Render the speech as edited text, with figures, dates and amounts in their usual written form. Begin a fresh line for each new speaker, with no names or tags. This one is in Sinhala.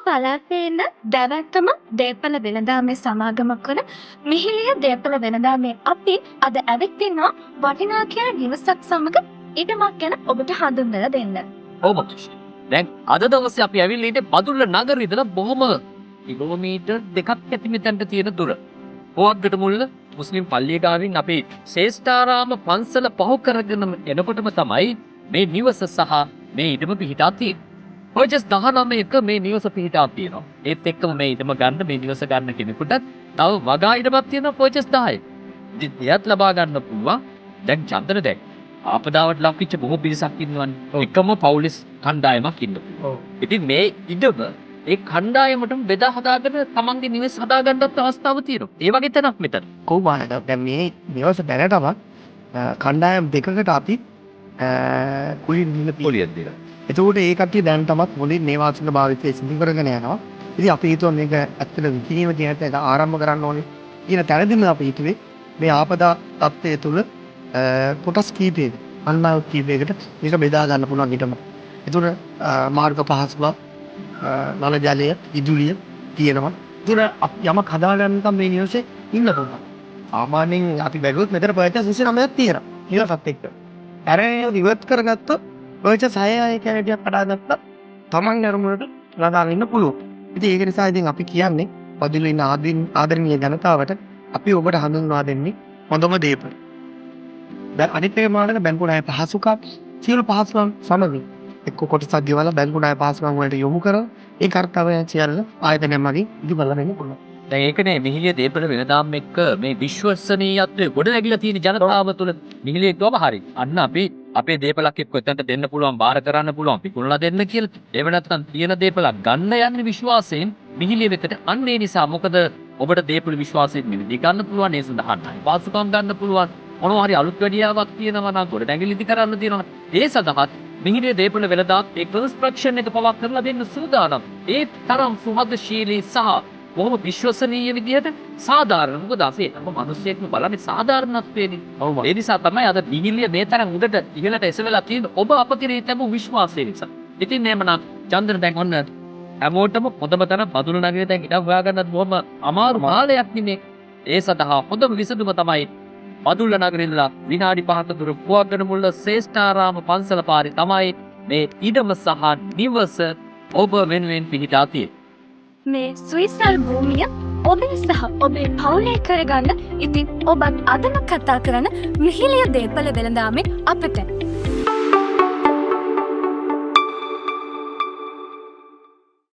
පළාතේ ඉන්න දැවැන්තම දේපල වෙළඳාමේ සමාගමක් වන මිහිලිය දේපල වෙළඳාමේ අපි අද ඇවිත් ඉන්නවා වටිනා කියන නිවසක් සමග ඉඩමක් ගැන ඔබට හඳුන්වලා දෙන්න.
ඔව් මතුෂි. දැන් අද දවසේ අපි ඇවිල්ලා ඉන්නේ බදුල්ල නගරේ ඉඳලා බොහොම කිලෝමීටර් 2ක් ඇති මෙතනට තියෙන දුර. පොවද්දට මුල්ල මුස්ලිම් පල්ලිය ගාවින් අපේ ශේෂ්ඨාරාම පන්සල පහු කරගෙන එනකොටම තමයි මේ නිවස සහ මේ ඉඩම පිහිටා තියෙන්නේ. පර්චස් 19ක මේ නිවස පිහිටා තියෙනවා. ඒත් එක්කම මේ ඉඩම ගන්න මේ නිවස ගන්න කෙනෙකුට තව වගා ඉඩමක් තියෙනවා පර්චස් 10. ඉතින් එයත් ලබා ගන්න පුළුවන්. දැන් චන්දන දැන් ආපදාවට ලක්විච්ච බොහෝ පිරිසක් ඉන්නවනේ. එකම පවුලස් කණ්ඩායමක් ඉන්නවා. ඉතින් මේ ඉඩම ඒ කණ්ඩායමටම බෙදා හදාගෙන තමන්ගේ නිවෙස් හදාගන්නත් අවස්ථාව තියෙනවා. ඒ වගේ තැනක් මෙතන.
කොහොමද දැන් මේ නිවස දැනටම කණ්ඩායම් දෙකකට අපි කුලින් දීලා
පොලියක් දෙලා.
එතකොට ඒ කට්ටිය දැන් තමත් මුලින් නේවාසික භාවිතය සිදු කරගෙන යනවා. ඉතින් අපි හිතුවා මේක ඇත්තට විකිණීම දිහාට ආරම්භ කරන්න ඕනේ. කියන තැනදීම අපි හිතුවේ මේ ආපදා තත්ත්වය තුළ කොටස් කීපයක අන්නාව කීපයකට මේක බෙදා ගන්න පුළුවන් ඊටම. ඒතර මාර්ග පහසුවක් නල ජලය විදුලිය තියෙනවා. ඒතර යමක් හදාගන්න නම් මේ නිවසේ ඉන්න පුළුවන්. සාමාන්‍යයෙන් අපි බැලුවොත් මෙතන පර්චස් 29ක් තියෙනවා. නිවසත් එක්ක. ඇරේ ඉවත් කරගත්තොත් පර්චස් 6 කැලේටියක් කඩාගත්තත් තමන් අරමුණට ලදාගෙන ඉන්න පුළුවන්. ඉතින් ඒක නිසා ඉතින් අපි කියන්නේ පදිලු ඉන්න ආදරණීය ජනතාවට අපි ඔබට හඳුන්වා දෙන්නේ හොඳම දේපල. දැන් අනිත් එක මානක බැංකු ණය පහසුකම් සියලු පහසුකම් සමග එක්ක කොටසක් ගෙවලා බැංකු ණය පහසුකම් වලට යොමු කරලා ඒ කාර්යය සියල්ල ආයතනයෙන් මගින් ඉදිරියට වෙන්න පුළුවන්.
දැන් ඒකනේ මිහිලිය දේපල වෙනදාම් එක්ක මේ විශ්වසනීයත්වය ගොඩ නැගිලා තියෙන ජනතාව තුළ මිහිලිය කිව්වම හරි. අන්න අපි අපේ දේපලක් එක්ක එතනට දෙන්න පුළුවන්, බාර කරන්න පුළුවන්, පිකුණලා දෙන්න කියලා. එහෙම නැත්නම් තියෙන දේපලක් ගන්න යන්නේ විශ්වාසයෙන් මිහිලිය වෙතට. අන්න ඒ නිසා මොකද ඔබට දේපල විශ්වාසයෙන් මිලදී ගන්න පුළුවන්, ඒ සඳහා වාසුකම් ගන්න පුළුවන්. මොනවා හරි අලුත් වැඩියාවක් තියෙනවා නම් ගොඩ නැගිලි ඉදි කරන්න තියෙනවා. ඒ සඳහා මිහිලිය දේපල වෙළඳාම් ඒ කන්ස්ට්‍රක්ෂන් එක පවක් කරලා දෙන්න සූදානම්. ඒ තරම් සුහදශීලී සහ බොහොම විශ්වසනීය විදිහට සාධාරණ. මොකද අපි මිනිස්සෙක්ම බලන්නේ සාධාරණත්වයේදී. ඒ නිසා තමයි අද මිහිලිය මේ තරම් උඩට ඉහළට එසවෙලා තියෙන්නේ ඔබ අප කෙරෙහි තිබු විශ්වාසය නිසා. ඉතින් එහෙමනම් චන්ද්‍ර දැන් ඔන්න හැමෝටම හොඳම තැන බදුල්ල නගරේ දැන් ඉඩම් හොයාගන්නත් බොහොම අමාරු මාලයක් නෙමේ. ඒ සඳහා හොඳම විසඳුම තමයි බදුල්ල නගරේ ඉඳලා විනාඩි 5ක දුර පුවග්ගන මුල්ල ශේෂ්ඨාරාම පන්සල පාරේ තමයි මේ ඉඩම සහ නිවස ඔබ වෙනුවෙන් පිහිටා තියෙන්නේ.
මේ සුවිසල් භූමිය ඔබේ සහ ඔබේ පවුලේ කරගන්න ඉතින් ඔබත් අදම කතා කරන මිහිලිය දේපල වෙළඳාමේ අපට